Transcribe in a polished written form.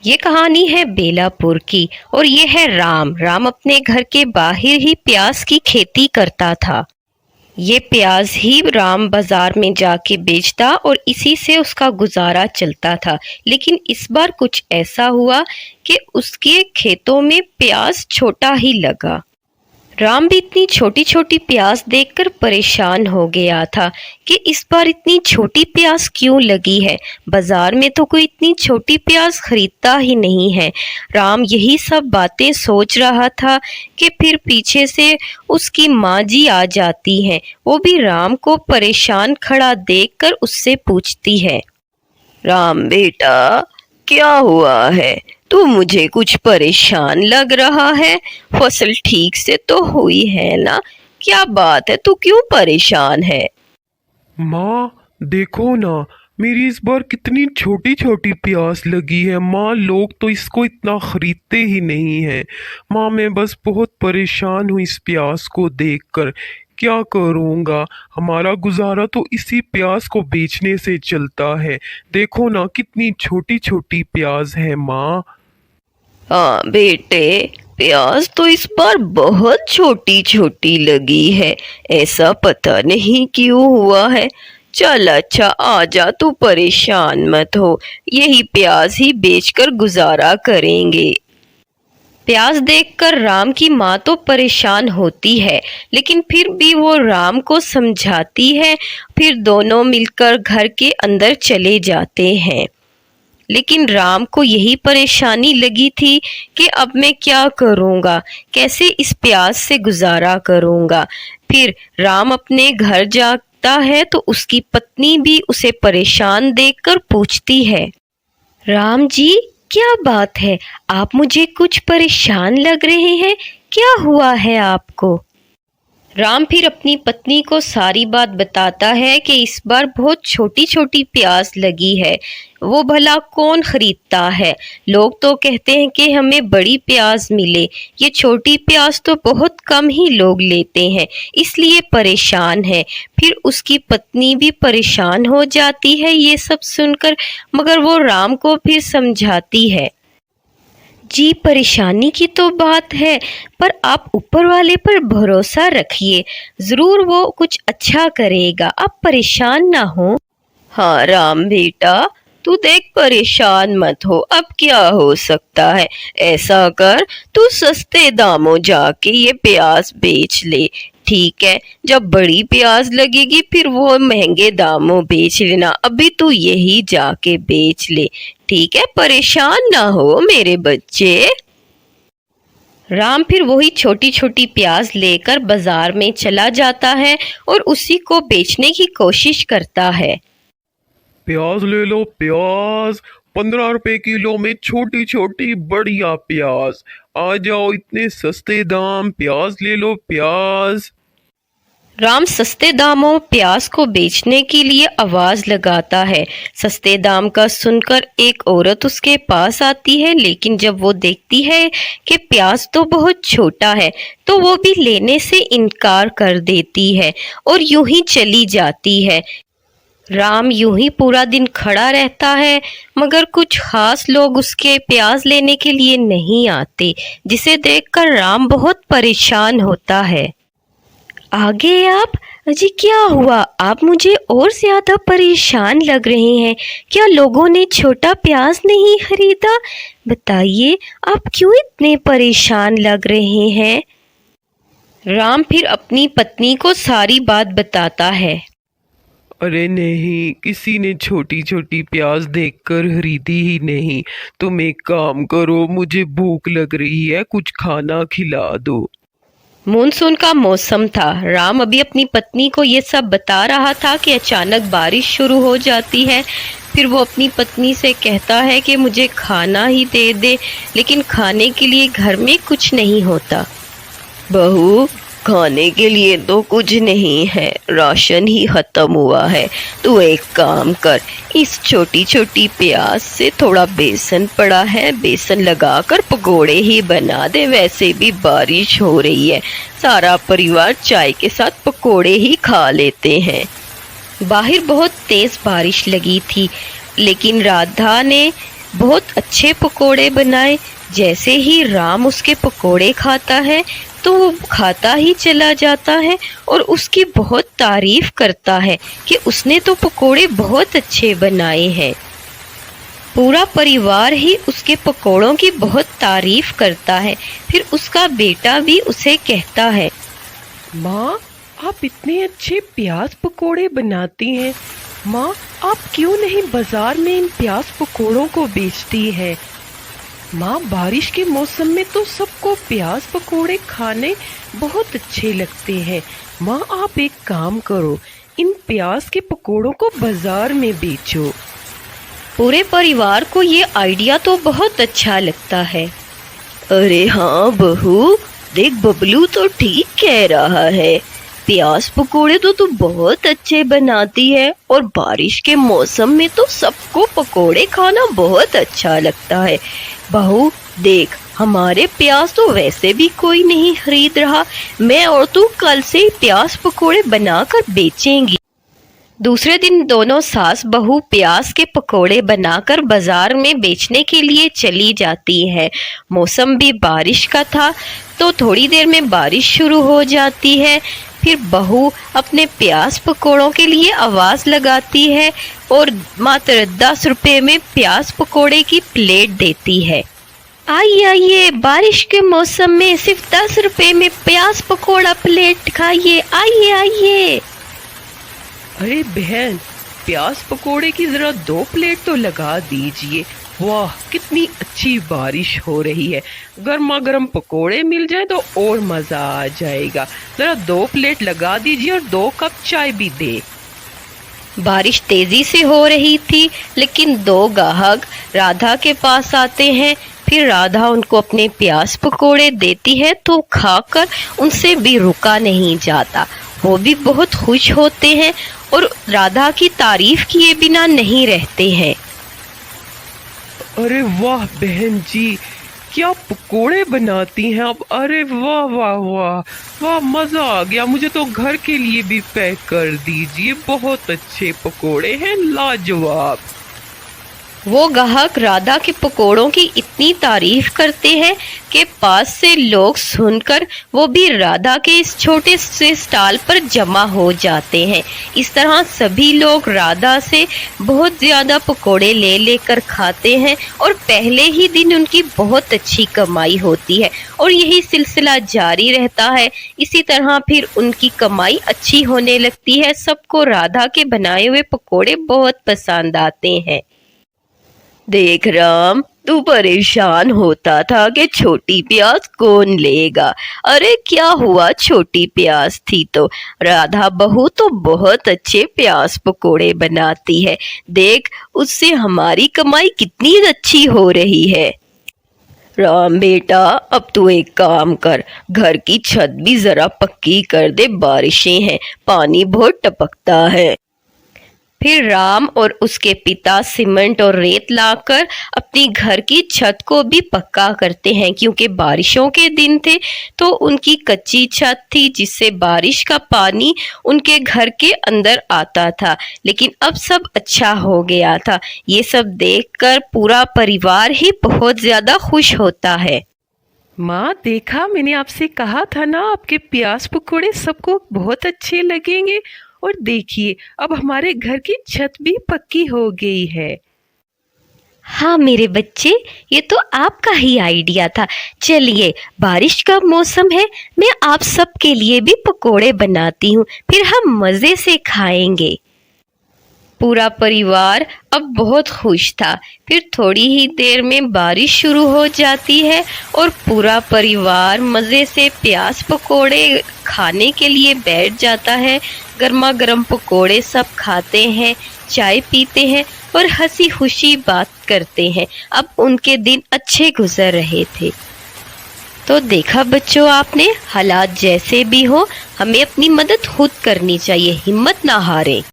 ये कहानी है बेलापुर की और ये है राम। राम अपने घर के बाहर ही प्याज की खेती करता था। ये प्याज ही राम बाजार में जाके बेचता और इसी से उसका गुजारा चलता था। लेकिन इस बार कुछ ऐसा हुआ कि उसके खेतों में प्याज छोटा ही लगा। राम भी इतनी छोटी छोटी प्याज देखकर परेशान हो गया था कि इस बार इतनी छोटी प्याज क्यों लगी है। बाजार में तो कोई इतनी छोटी प्याज खरीदता ही नहीं है। राम यही सब बातें सोच रहा था कि फिर पीछे से उसकी माँ जी आ जाती हैं। वो भी राम को परेशान खड़ा देखकर उससे पूछती है, राम बेटा, क्या हुआ है? तू मुझे कुछ परेशान लग रहा है। फसल ठीक से तो हुई है ना? क्या बात है, तू क्यों परेशान है? माँ, देखो ना, मेरी इस बार कितनी छोटी छोटी प्याज लगी है। माँ, लोग तो इसको इतना खरीदते ही नहीं है। माँ, मैं बस बहुत परेशान हूँ इस प्याज को देखकर। क्या करूँगा? हमारा गुजारा तो इसी प्याज को बेचने से चलता है। देखो ना, कितनी छोटी छोटी प्याज है माँ। हाँ बेटे, प्याज तो इस बार बहुत छोटी छोटी लगी है। ऐसा पता नहीं क्यों हुआ है। चल अच्छा, आजा, तू परेशान मत हो। यही प्याज ही बेचकर गुजारा करेंगे। प्याज देखकर राम की माँ तो परेशान होती है, लेकिन फिर भी वो राम को समझाती है। फिर दोनों मिलकर घर के अंदर चले जाते हैं। लेकिन राम को यही परेशानी लगी थी कि अब मैं क्या करूँगा, कैसे इस प्याज से गुजारा करूँगा। फिर राम अपने घर जाता है तो उसकी पत्नी भी उसे परेशान देखकर पूछती है, राम जी, क्या बात है? आप मुझे कुछ परेशान लग रहे हैं। क्या हुआ है आपको? राम फिर अपनी पत्नी को सारी बात बताता है कि इस बार बहुत छोटी छोटी प्याज लगी है। वो भला कौन खरीदता है? लोग तो कहते हैं कि हमें बड़ी प्याज मिले। ये छोटी प्याज तो बहुत कम ही लोग लेते हैं, इसलिए परेशान है। फिर उसकी पत्नी भी परेशान हो जाती है ये सब सुनकर, मगर वो राम को फिर समझाती है, जी परेशानी की तो बात है, पर आप ऊपर वाले पर भरोसा रखिए, जरूर वो कुछ अच्छा करेगा, आप परेशान ना हो। हाँ राम बेटा, तू देख, परेशान मत हो। अब क्या हो सकता है? ऐसा कर, तू सस्ते दामों जाके ये प्याज बेच ले। ठीक है, जब बड़ी प्याज लगेगी फिर वो महंगे दामों बेच लेना। अभी तू यही जाके बेच ले। ठीक है, परेशान ना हो मेरे बच्चे। राम फिर वही छोटी छोटी प्याज लेकर बाजार में चला जाता है और उसी को बेचने की कोशिश करता है। प्याज ले लो प्याज, 15 रुपए किलो में छोटी छोटी बढ़िया प्याज। आ जाओ, इतने सस्ते दाम, प्याज ले लो प्याज। राम सस्ते दामों प्याज को बेचने के लिए आवाज लगाता है। सस्ते दाम का सुनकर एक औरत उसके पास आती है, लेकिन जब वो देखती है कि प्याज तो बहुत छोटा है तो वो भी लेने से इनकार कर देती है और यूं ही चली जाती है। राम यूं ही पूरा दिन खड़ा रहता है, मगर कुछ खास लोग उसके प्याज लेने के लिए नहीं आते, जिसे देखकर राम बहुत परेशान होता है। आगे आप? अजी क्या हुआ? आप मुझे और ज्यादा परेशान लग रहे हैं। क्या लोगों ने छोटा प्याज नहीं खरीदा? बताइए, आप क्यों इतने परेशान लग रहे हैं? राम फिर अपनी पत्नी को सारी बात बताता है। अरे नहीं, किसी ने छोटी छोटी प्याज देखकर खरीदी ही नहीं। तुम एक काम करो, मुझे भूख लग रही है, कुछ खाना खिला दो। मानसून का मौसम था। राम अभी अपनी पत्नी को ये सब बता रहा था कि अचानक बारिश शुरू हो जाती है। फिर वो अपनी पत्नी से कहता है कि मुझे खाना ही दे दे, लेकिन खाने के लिए घर में कुछ नहीं होता। बहू, खाने के लिए तो कुछ नहीं है, राशन ही खत्म हुआ है। तू एक काम कर, इस छोटी छोटी प्याज से थोड़ा बेसन पड़ा है, बेसन लगाकर पकोड़े ही बना दे। वैसे भी बारिश हो रही है, सारा परिवार चाय के साथ पकोड़े ही खा लेते हैं। बाहर बहुत तेज बारिश लगी थी, लेकिन राधा ने बहुत अच्छे पकोड़े बनाए। जैसे ही राम उसके पकोड़े खाता है तो वो खाता ही चला जाता है और उसकी बहुत तारीफ करता है कि उसने तो पकोड़े बहुत अच्छे बनाए हैं। पूरा परिवार ही उसके पकोड़ों की बहुत तारीफ करता है। फिर उसका बेटा भी उसे कहता है, माँ, आप इतने अच्छे प्याज पकोड़े बनाती हैं। माँ, आप क्यों नहीं बाजार में इन प्याज पकोड़ों को बेचती हैं? माँ, बारिश के मौसम में तो सबको प्याज पकोड़े खाने बहुत अच्छे लगते हैं। माँ, आप एक काम करो, इन प्याज के पकोड़ों को बाजार में बेचो। पूरे परिवार को ये आइडिया तो बहुत अच्छा लगता है। अरे हाँ बहू, देख बबलू तो ठीक कह रहा है। प्याज पकोड़े तो तू बहुत अच्छे बनाती है और बारिश के मौसम में तो सबको पकोड़े खाना बहुत अच्छा लगता है। बहू देख, हमारे प्याज तो वैसे भी कोई नहीं खरीद रहा। मैं और तू कल से ही प्याज पकोड़े बनाकर बेचेंगी। दूसरे दिन दोनों सास बहू प्याज के पकोड़े बनाकर बाजार में बेचने के लिए चली जाती है। मौसम भी बारिश का था तो थोड़ी देर में बारिश शुरू हो जाती है। फिर बहू अपने प्याज पकोड़ों के लिए आवाज़ लगाती है और मात्र 10 रुपए में प्याज पकोड़े की प्लेट देती है। आइए आइए, बारिश के मौसम में सिर्फ 10 रुपए में प्याज पकोड़ा प्लेट खाइए, आइए आइए। अरे बहन, प्याज पकोड़े की जरा 2 प्लेट तो लगा दीजिए। वाह, कितनी अच्छी बारिश हो रही है। गर्मा गर्म पकोड़े मिल जाए तो और मजा आ जाएगा। जरा 2 प्लेट लगा दीजिए और 2 कप चाय भी दे। बारिश तेजी से हो रही थी, लेकिन 2 ग्राहक राधा के पास आते हैं। फिर राधा उनको अपने प्याज पकोड़े देती है तो खाकर उनसे भी रुका नहीं जाता। वो भी बहुत खुश होते हैं और राधा की तारीफ किए बिना नहीं रहते हैं। अरे वाह बहन जी, क्या पकोड़े बनाती हैं आप। अरे वाह वाह वाह वाह, मजा आ गया। मुझे तो घर के लिए भी पैक कर दीजिए। बहुत अच्छे पकोड़े हैं, लाजवाब। वो ग्राहक राधा के पकोड़ों की इतनी तारीफ करते हैं कि पास से लोग सुनकर वो भी राधा के इस छोटे से स्टॉल पर जमा हो जाते हैं। इस तरह सभी लोग राधा से बहुत ज़्यादा पकोड़े ले लेकर खाते हैं और पहले ही दिन उनकी बहुत अच्छी कमाई होती है और यही सिलसिला जारी रहता है। इसी तरह फिर उनकी कमाई अच्छी होने लगती है। सबको राधा के बनाए हुए पकोड़े बहुत पसंद आते हैं। देख राम, तू परेशान होता था कि छोटी प्याज कौन लेगा। अरे क्या हुआ, छोटी प्याज थी तो राधा बहू तो बहुत अच्छे प्याज पकोड़े बनाती है। देख, उससे हमारी कमाई कितनी अच्छी हो रही है। राम बेटा, अब तू एक काम कर, घर की छत भी जरा पक्की कर दे। बारिशें हैं, पानी बहुत टपकता है। फिर राम और उसके पिता सीमेंट और रेत लाकर अपनी घर की छत को भी पक्का करते हैं, क्योंकि बारिशों के दिन थे तो उनकी कच्ची छत थी जिससे बारिश का पानी उनके घर के अंदर आता था। लेकिन अब सब अच्छा हो गया था। ये सब देखकर पूरा परिवार ही बहुत ज्यादा खुश होता है। माँ, देखा, मैंने आपसे कहा था ना, आपके प्याज पकोड़े सबको बहुत अच्छे लगेंगे। और देखिए, अब हमारे घर की छत भी पक्की हो गई है। हाँ मेरे बच्चे, ये तो आपका ही आइडिया था। चलिए, बारिश का मौसम है, मैं आप सब के लिए भी पकोड़े बनाती हूँ, फिर हम मज़े से खाएंगे। पूरा परिवार अब बहुत खुश था। फिर थोड़ी ही देर में बारिश शुरू हो जाती है और पूरा परिवार मज़े से प्याज पकोड़े खाने के लिए बैठ जाता है। गर्मा गर्म पकोड़े सब खाते हैं, चाय पीते हैं और हंसी खुशी बात करते हैं। अब उनके दिन अच्छे गुजर रहे थे। तो देखा बच्चों आपने, हालात जैसे भी हो हमें अपनी मदद खुद करनी चाहिए, हिम्मत ना हारें।